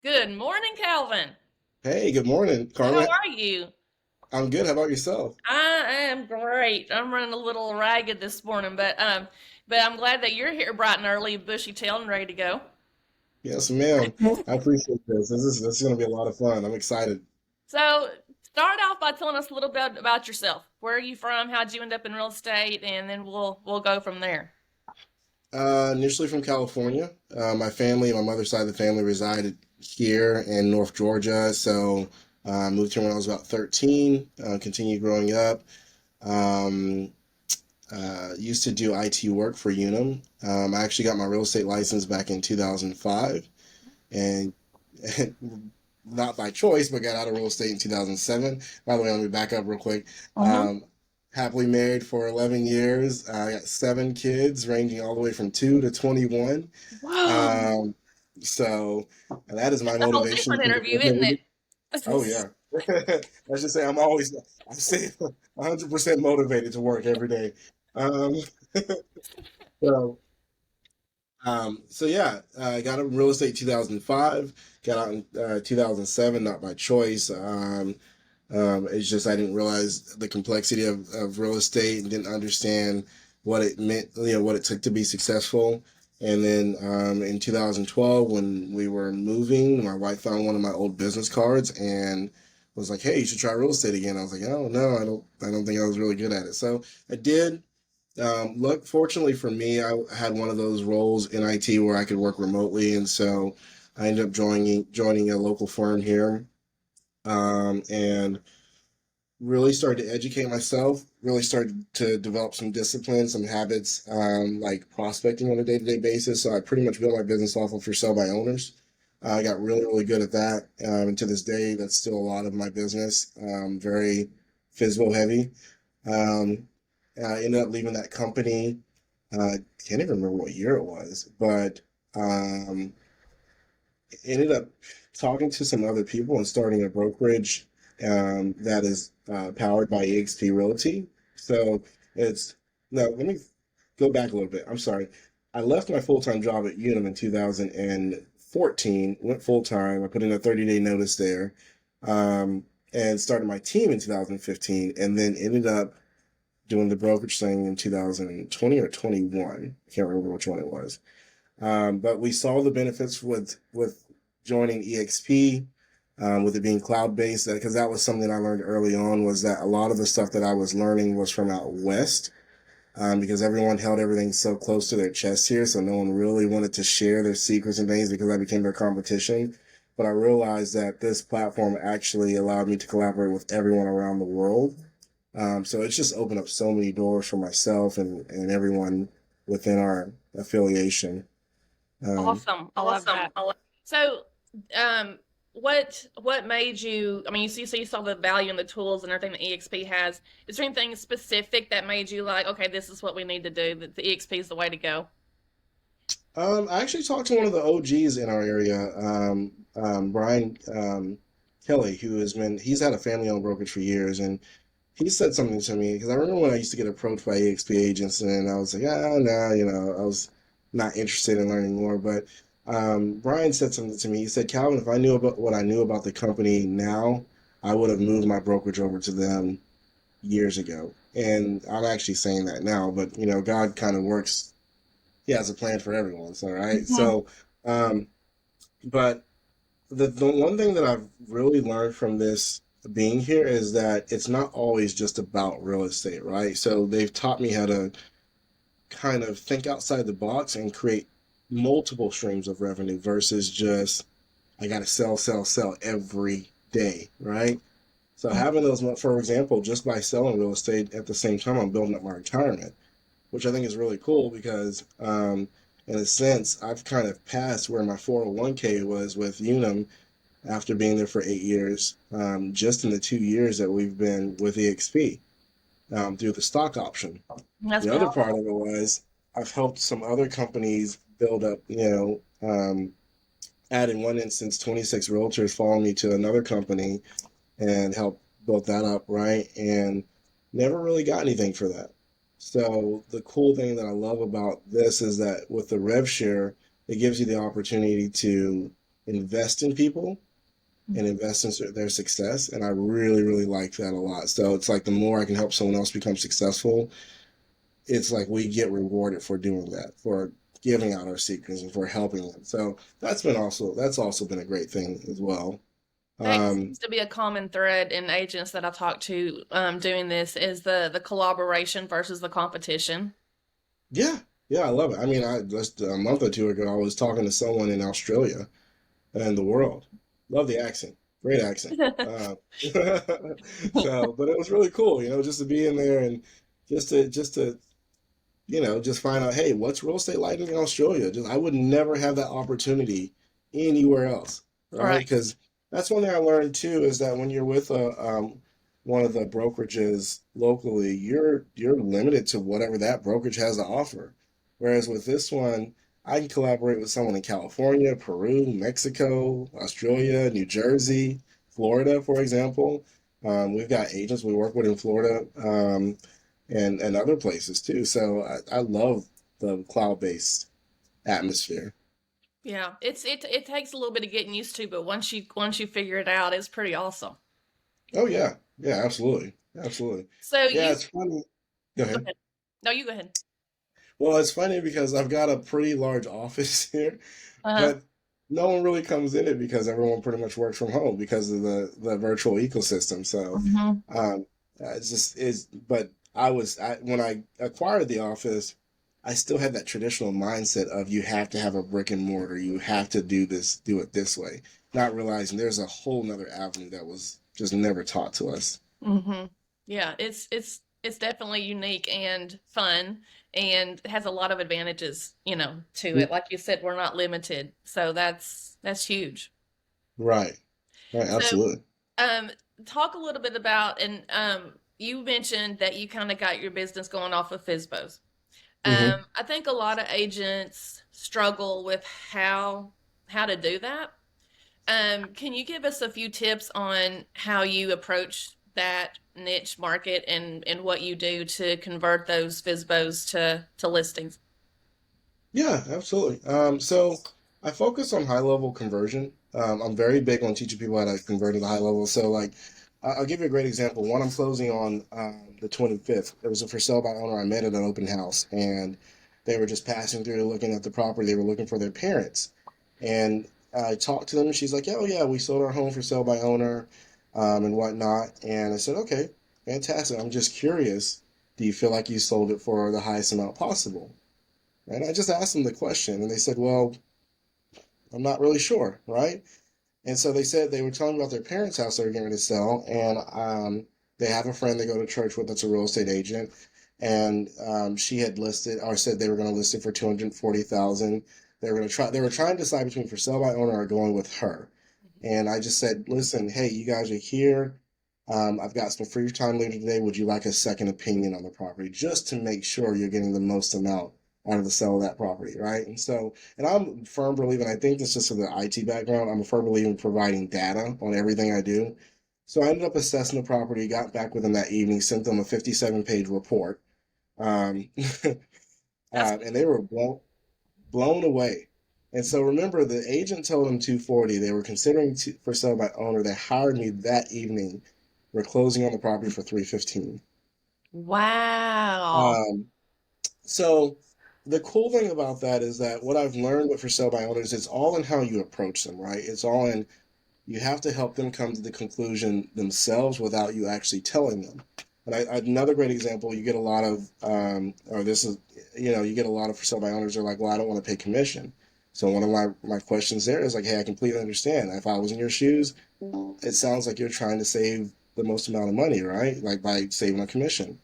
Good morning, Calvin. Hey, good morning, How Carmen. are you? I'm good. How about yourself? I am great. I'm running a little ragged this morning, but I'm glad that you're here bright and early, bushy tailed and ready to go. Yes, ma'am. I appreciate this. This is going to be a lot of fun. I'm excited. So, start off by telling us a little bit about yourself. Where are you from? How'd you end up in real estate? And then we'll go from there. Initially from California. My mother's side of the family resided here in North Georgia. So I moved here when I was about 13. Continued growing up. Um, used to do IT work for Unum. I actually got my real estate license back in 2005, and not by choice, but got out of real estate in 2007. By the way, let me back up real quick. Mm-hmm. Um, Happily married for 11 years. I got 7 kids, ranging all the way from 2 to 21. Whoa, Um, so that is my that's a whole motivation to different keep interview, isn't it. it? Oh yeah. Let's just say I say 100% motivated to work every day. Um, so so yeah, I got into real estate 2005, got out in 2007, not by choice. It's just I didn't realize the complexity of real estate and didn't understand what it meant, what it took to be successful. And then in 2012, when we were moving, my wife found one of my old business cards and was like, "Hey, you should try real estate again." I was like, "Oh no, I don't think I was really good at it." So I did. Look, fortunately for me, I had one of those roles in IT where I could work remotely, and so I ended up joining a local firm here, and really started to educate myself. Really started to develop some discipline, some habits, like prospecting on a day-to-day basis. So I pretty much built my business off of for sale by owners. I got really good at that, and to this day, that's still a lot of my business. Very physical heavy. Um, I ended up leaving that company. Can't even remember what year it was, but um, ended up talking to some other people and starting a brokerage that is powered by EXP Realty. So it's no, let me go back a little bit. I'm sorry. I left my full time job at Unum in 2014, went full time. I put in a 30-day notice there, and started my team in 2015, and then ended up doing the brokerage thing in 2020 or 21. I can't remember which one it was. But we saw the benefits with joining EXP, with it being cloud based. Because that was something I learned early on, was that a lot of the stuff that I was learning was from out west. Because everyone held everything so close to their chest here, so no one really wanted to share their secrets and things because I became their competition. But I realized that this platform actually allowed me to collaborate with everyone around the world. So it's just opened up so many doors for myself and everyone within our affiliation. Um, Awesome. I love that. So, um, what made you? I mean, you saw the value in the tools and everything that EXP has. Is there anything specific that made you like, okay, this is what we need to do? That the EXP is the way to go. I actually talked to one of the OGs in our area, Brian Kelly, he's had a family-owned brokerage for years, and he said something to me because I remember when I used to get approached by EXP agents, and I was like, oh, no, I was not interested in learning more. But Brian said something to me. He said, Calvin, if I knew about what I knew about the company now, I would have moved my brokerage over to them years ago. And I'm actually saying that now, but God kind of works. He has a plan for everyone. So, right. Mhm. So, um, but the one thing that I've really learned from this being here is that it's not always just about real estate, right? So they've taught me how to kind of think outside the box and create multiple streams of revenue versus just I got to sell every day, right? So having those, for example, just by selling real estate at the same time, I'm building up my retirement, which I think is really cool because, in a sense, I've kind of passed where my 401k was with Unum after being there for 8 years, just in the 2 years that we've been with EXP, through the stock option. That's The pretty other part awesome. of it was I've helped some other companies build up, had in one instance 26 realtors follow me to another company and help build that up, right? And never really got anything for that. So the cool thing that I love about this is that with the rev share, it gives you the opportunity to invest in people and invest in their success. And I really, really like that a lot. So it's like the more I can help someone else become successful, it's like we get rewarded for doing that, for giving out our secrets and for helping them. So that's also been a great thing as well. That Um, seems to be a common thread in agents that I talk to doing this is the collaboration versus the competition. yeah, yeah, I love it. I mean, I just a month or two ago, I was talking to someone in Australia and the world. Love the accent, great accent. So, but it was really cool, just to be in there and just to just find out, hey, what's real estate like in Australia? Just I would never have that opportunity anywhere else, right? Right. Because that's one thing I learned too is that when you're with one of the brokerages locally, you're limited to whatever that brokerage has to offer. Whereas with this one, I can collaborate with someone in California, Peru, Mexico, Australia, New Jersey, Florida, for example. We've got agents we work with in Florida. And other places too. So I love the cloud-based atmosphere. Yeah, it takes a little bit of getting used to, but once you figure it out, it's pretty awesome. Oh yeah, yeah, absolutely, absolutely. So Yeah, you it's funny. Go go ahead. ahead. No, you go ahead. Well, it's funny because I've got a pretty large office here, Uh-huh. but no one really comes in it because everyone pretty much works from home because of the virtual ecosystem. So, Hmm. um, it's just is. But when I acquired the office, I still had that traditional mindset of you have to have a brick and mortar, you have to do it this way, not realizing there's a whole nother avenue that was just never taught to us. Hmm. Yeah, it's definitely unique and fun and has a lot of advantages, to it. Like you said, we're not limited. So that's huge. Right, right, So, absolutely. um, talk a little bit about and you mentioned that you kind of got your business going off of FISBOs. Hmm. I think a lot of agents struggle with how to do that. Can you give us a few tips on how you approach that niche market and what you do to convert those FISBOs to listings? Yeah, absolutely. So I focus on high level conversion. I'm very big on teaching people how to convert at a high level. So, like, I'll give you a great example. One I'm closing on the 25th. It was a for sale by owner I met at an open house, and they were just passing through looking at the property. They were looking for their parents, and I talked to them, and she's like, "Yeah, oh yeah, we sold our home for sale by owner, and whatnot." And I said, "Okay, fantastic. I'm just curious. Do you feel like you sold it for the highest amount possible?" And I just asked them the question, and they said, "Well, I'm not really sure, right?" And so they said they were telling me about their parents' house they were getting ready to sell, and they have a friend they go to church with that's a real estate agent, and she had listed or said they were going to list it for 240,000. They were going to try. They were trying to decide between for sale by owner or going with her. And I just said, "Listen, hey, you guys are here. I've got some free time later today. Would you like a second opinion on the property just to make sure you're getting the most amount out of the sale of that property, right?" And so, and I'm a firm believer, and I think this is just for the IT background. I'm a firm believer in providing data on everything I do. So I ended up assessing the property, got back with them that evening, sent them a 57-page report, um, That's and they were blown away. And so remember, the agent told them 240. They were considering for sale by owner. They hired me that evening. We're closing on the property for 315. wow. Um, so the cool thing about that is that what I've learned with for sale by owners, it's all in how you approach them, right? It's all in you have to help them come to the conclusion themselves without you actually telling them. And another great example, you get a lot of, or this is, you get a lot of for sale by owners are like, well, I don't want to pay commission. So one of my questions there is like, hey, I completely understand. If I was in your shoes, it sounds like you're trying to save the most amount of money, right? Like by saving a commission.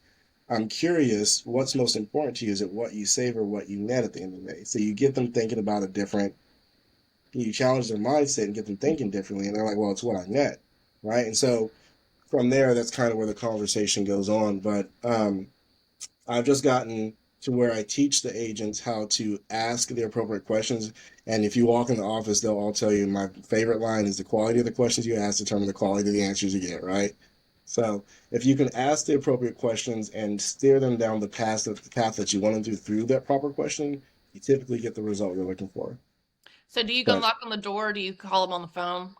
I'm curious, what's most important to you? Is it what you save or what you net at the end of the day? So you get them thinking about a different you challenge their mindset and get them thinking differently, and they're like, well, it's what I net, right? And so from there, that's kind of where the conversation goes on. But I've just gotten to where I teach the agents how to ask the appropriate questions. And if you walk in the office, they'll all tell you my favorite line is the quality of the questions you ask determine the quality of the answers you get, right? So if you can ask the appropriate questions and steer them down the path that you want them to through that proper question, you typically get the result you're looking for. So do you go But knock on the door or do you call them on the phone?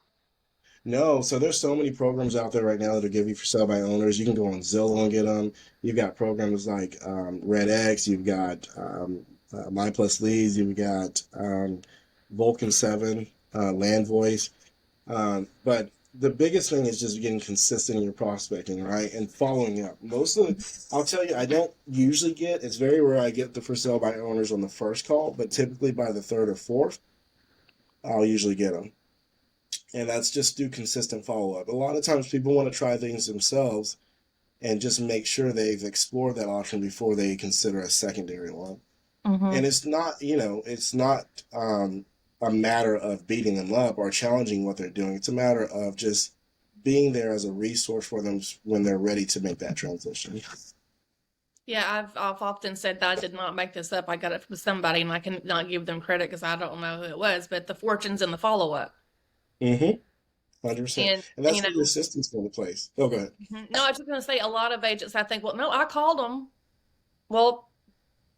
no, so there's so many programs out there right now that'll give you for sale by owners. You can go on Zillow and get them. You've got programs like RedX. You've got My Plus Leads. You've got Vulcan 7, Land Voice. But the biggest thing is just getting consistent in your prospecting, right? And following up. I'll tell you, I don't usually it's very rare I get the for sale by owners on the first call, but typically by the third or fourth, I'll usually get them. And that's just through consistent follow up. A lot of times people want to try things themselves and just make sure they've explored that option before they consider a secondary one. Mm-hmm. And it's not a matter of beating them up or challenging what they're doing. It's a matter of just being there as a resource for them when they're ready to make that transition. Yeah, I've often said that I did not make this up. I got it from somebody, and I can not give them credit because I don't know who it was. But the fortune's in the follow up, Mm-hmm. 100%. and And you that's know, where your system's going to place. Oh, go ahead. no, I was just going to say a lot of agents. I think, well, no, I called them. Well,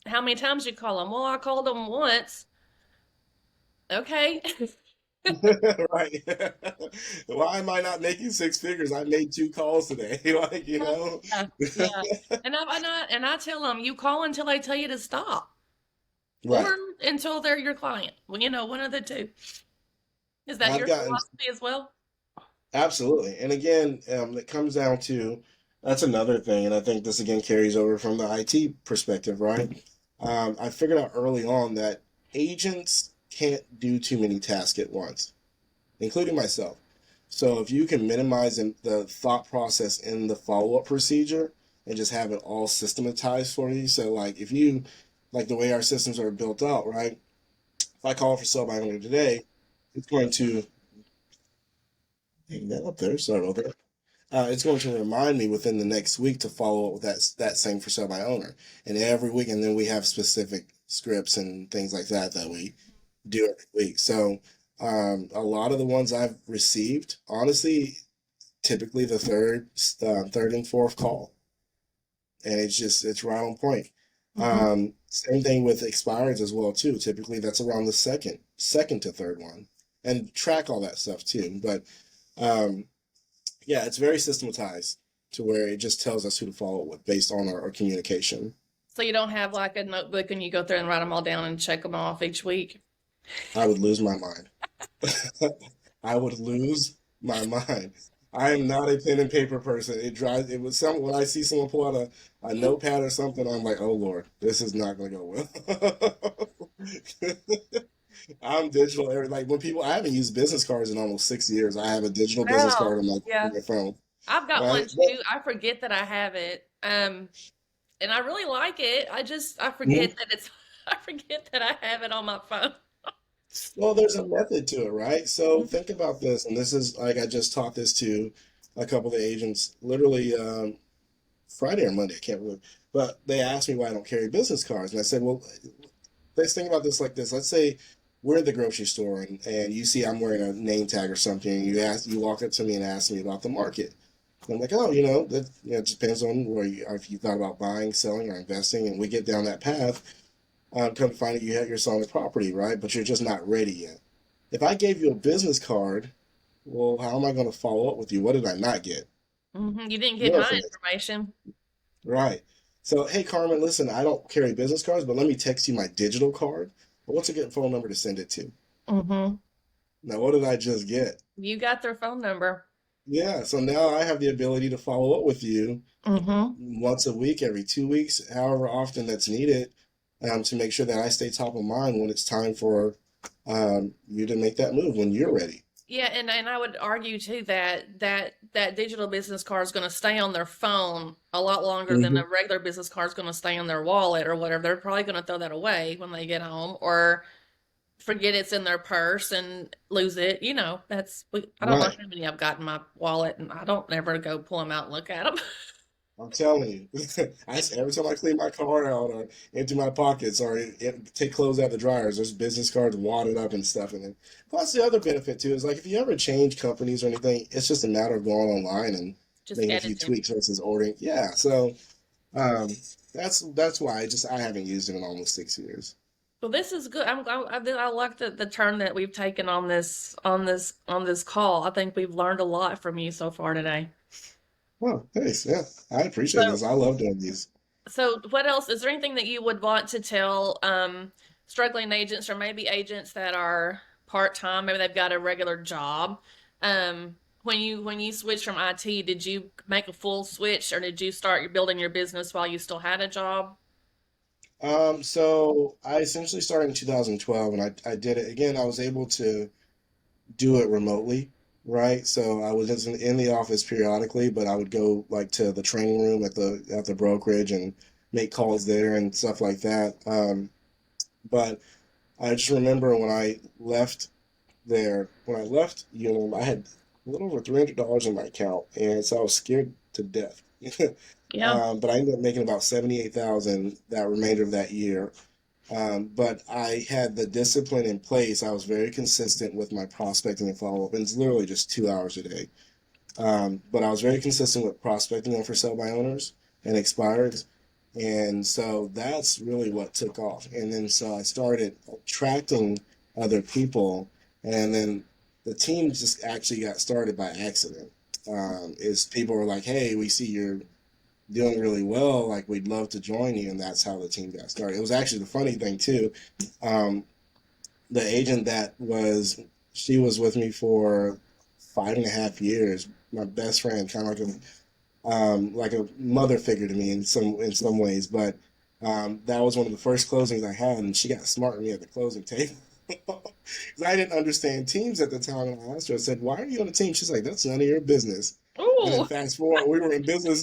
how many times you call them? Well, I called them once. Okay. Right. Why am I not making six figures? I made two calls today. Like, you know? Yeah, yeah. And I tell them, you call until they tell you to stop, or Right. until they're your client. Well, one of the two. Is that I've your gotten philosophy as well? absolutely. And again, it comes down to that's another thing. And I think this again carries over from the IT perspective, right? I figured out early on that agents can't do too many tasks at once, including myself. So if you can minimize the thought process in the follow-up procedure and just have it all systematized for you. So like if you like the way our systems are built out, right? If I call for sale by owner today, it's going to hang that up there. Sorry about that. It's going to remind me within the next week to follow up with that same for sale by owner, and every week, and then we have specific scripts and things like that that we do every week. So a lot of the ones I've received, honestly, typically the third and fourth call, and it's right on point. Mm-hmm. Same thing with expireds as well too. Typically that's around the second to third one, and track all that stuff too. But um, yeah, it's very systematized to where it just tells us who to follow up with based on our communication. So you don't have like a notebook and you go through and write them all down and check them off each week. I would lose my mind. I would lose my mind. I am not a pen and paper person. It was some when I see someone pull out a notepad or something, I'm like, oh Lord, this is not gonna go well. I'm digital like when people I haven't used business cards in almost 6 years. I have a digital business Wow. card on Yeah. my phone. I've got one Right? But too. I forget that I have it. And I really like it. I mhm. forget that it's I forget that I have it on my phone. Well, there's a method to it, right? So think about this, and this is like I just taught this to a couple of agents literally Friday or Monday, I can't remember. But they asked me why I don't carry business cards. And I said, well, let's think about this like this. Let's say we're at the grocery store and you see I'm wearing a name tag or something. And you walk up to me and ask me about the market. And I'm like, oh, it just depends on if you thought about buying, selling, or investing. And we get down that path. Come to find out you're selling the property, right? But you're just not ready yet. If I gave you a business card, well, how am I going to follow up with you? What did I not get? You didn't get Your my information. information. Right. So, hey, Carmen, listen, I don't carry business cards, but let me text you my digital card. Well, what's a good phone number to send it to? hmm Now, what did I just get? You got their phone number. Yeah, so now I have the ability to follow up with you hmm once a week, every 2 weeks, however often that's needed, to make sure that I stay top of mind when it's time for you to make that move when you're ready. Yeah, and I would argue too that digital business card is going to stay on their phone a lot longer than Hmm. a regular business card is going to stay on their wallet or whatever. They're probably going to throw that away when they get home or forget it's in their purse and lose it. I don't know Right. how many I've got in my wallet, and I don't ever go pull them out and look at them. I'm telling you, every time I clean my car out or empty my pockets or take clothes out of the dryers, there's business cards wadded up and stuff in it. Plus, the other benefit too is like if you ever change companies or anything, it's just a matter of going online and Just making a few editing. tweaks versus ordering. Yeah, so um, that's why I haven't used it in almost 6 years. Well, this is good. I like the turn that we've taken on this call. I think we've learned a lot from you so far today. Oh, thanks. Yeah, I appreciate So, this. I love doing these. so what else? Is there anything that you would want to tell struggling agents or maybe agents that are part time? Maybe they've got a regular job. When you switched from IT, did you make a full switch or did you start building your business while you still had a job? So I essentially started in 2012, and I did it again. I was able to do it remotely, right? So I was just in the office periodically, but I would go like to the training room at the brokerage and make calls there and stuff like that. But I just remember when I left when I left Unum, I had a little over $300 in my account, and so I was scared to death. Yeah. But I ended up making about 78,000 that remainder of that year. But I had the discipline in place. I was very consistent with my prospecting and follow up, and it's literally just 2 hours a day. But I was very consistent with prospecting on for sale by owners and expireds. And so that's really what took off. And then so I started attracting other people. And then the team just actually got started by accident. Is people were like, hey, we see you're doing really well. Like, we'd love to join you. And that's how the team got started. It was actually the funny thing, too. Um, the agent she was with me for 5.5 years. My best friend, kind of like a mother figure to me in some ways. But that was one of the first closings I had, and she got smart with me at the closing table. Because I didn't understand teams at the time, and I asked her, I said, "Why are you on a team?" She's like, "That's none of your business." And then Ooh. fast forward, we were in business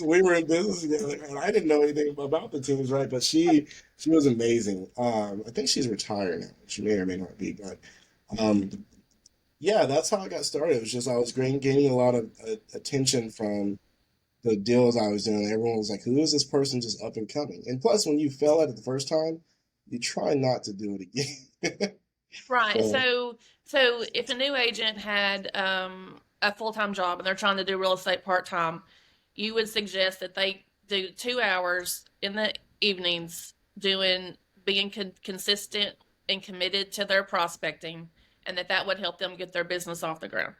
together, and I didn't know anything about the teams, right? But she was amazing. I think she's retired now. She may or may not be, but um, yeah, that's how I got started. It was just I was gaining a lot of attention from the deals I was doing. Everyone was like, "Who is this person just up and coming?" And plus, when you fail at it the first time, you try not to do it again. Right. So, So if a new agent had a full-time job and they're trying to do real estate part-time, you would suggest that they do 2 hours in the evenings doing being consistent and committed to their prospecting, and that would help them get their business off the ground.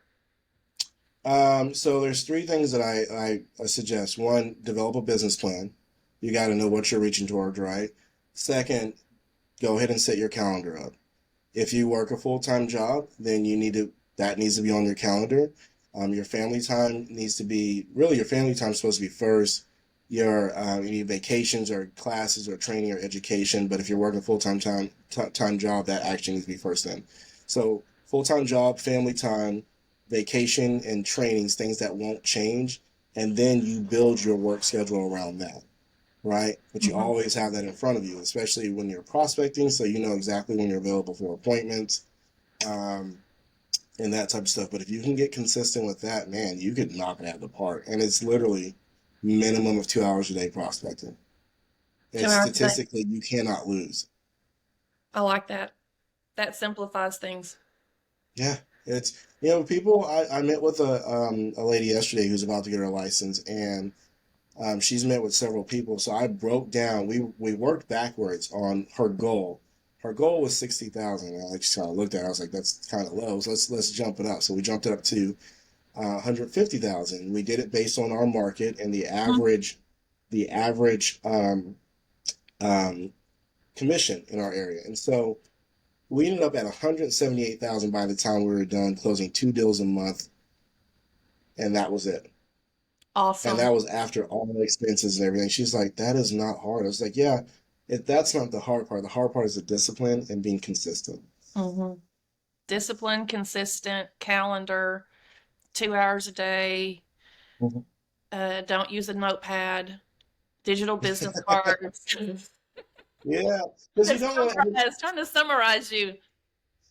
so there's three things that I suggest. One, develop a business plan. You got to know what you're reaching towards, right? Second, go ahead and set your calendar up. If you work a full-time job, then that needs to be on your calendar. Your family time needs to be really your family time is supposed to be first. Your any vacations or classes or training or education. But if you're working time job, that actually needs to be first then. So full-time job, family time, vacation, and trainings, things that won't change, and then you build your work schedule around that, right? But you Mhm. always have that in front of you, especially when you're prospecting, so you know exactly when you're available for appointments, um, and that type of stuff. But if you can get consistent with that, man, you could knock it out of the park. And it's literally minimum of 2 hours a day prospecting. Two It's hours a day. statistically you cannot lose. I like that. That simplifies things. Yeah, it's people. I met with a lady yesterday who's about to get her license, and she's met with several people. So I broke down. We worked backwards on her goal. Her goal was 60,000. And I just kind of looked at it. I was like, that's kind of low. So let's jump it up. So we jumped it up to 150,000. We did it based on our market and Mhm. the average um, commission in our area. And so we ended up at 178,000 by the time we were done, closing two deals a month, and that was it. And Awesome. that was after all the expenses and everything. She's like, that is not hard. I was like, yeah, that's not the hard part. The hard part is the discipline and being consistent. Hmm. Discipline, consistent, calendar, 2 hours a day. Mhm. Don't use a notepad. Digital business cards. Yeah, because you It's don't want to. summarize, trying to summarize you.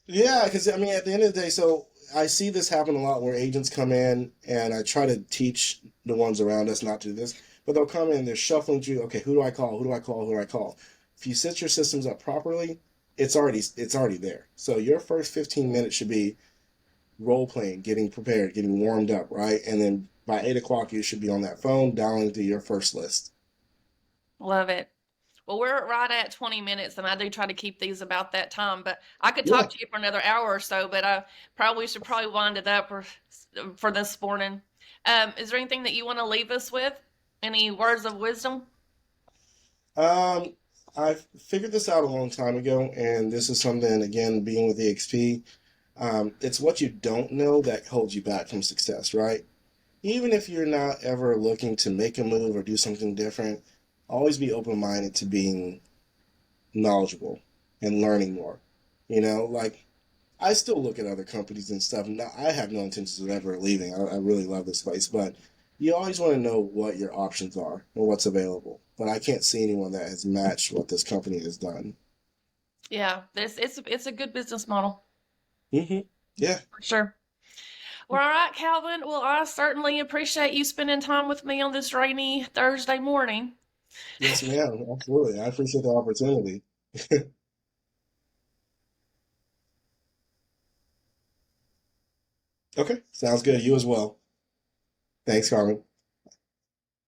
Yeah, because I mean, at the end of the day, so I see this happen a lot where agents come in, and I try to teach the ones around us not to do this, but they'll come in, they're shuffling through. Okay, who do I call? Who do I call? Who do I call? If you set your systems up properly, it's already there. So your first 15 minutes should be role playing, getting prepared, getting warmed up, right? And then by 8 o'clock, you should be on that phone dialing through your first list. Love it. Well, we're right at 20 minutes, and I do try to keep these about that time. But I could Yeah. talk to you for another hour or so, but I probably should probably wind it up for this morning. Is there anything that you want to leave us with? Any words of wisdom? Um, I figured this out a long time ago, and this is something, again, being with EXP, it's what you don't know that holds you back from success, right? Even if you're not ever looking to make a move or do something different, always be open-minded to being knowledgeable and learning more. Like I still look at other companies and stuff. Now, I have no intentions of ever leaving. I really love this place, but you always want to know what your options are and what's available. But I can't see anyone that has matched what this company has done. Yeah, this it's a good business model Yeah. for sure. Well, all right, Calvin. Well, I certainly appreciate you spending time with me on this rainy Thursday morning. Yes, ma'am. Absolutely. I appreciate the opportunity. Okay. Sounds good. You as well. Thanks, Carmen.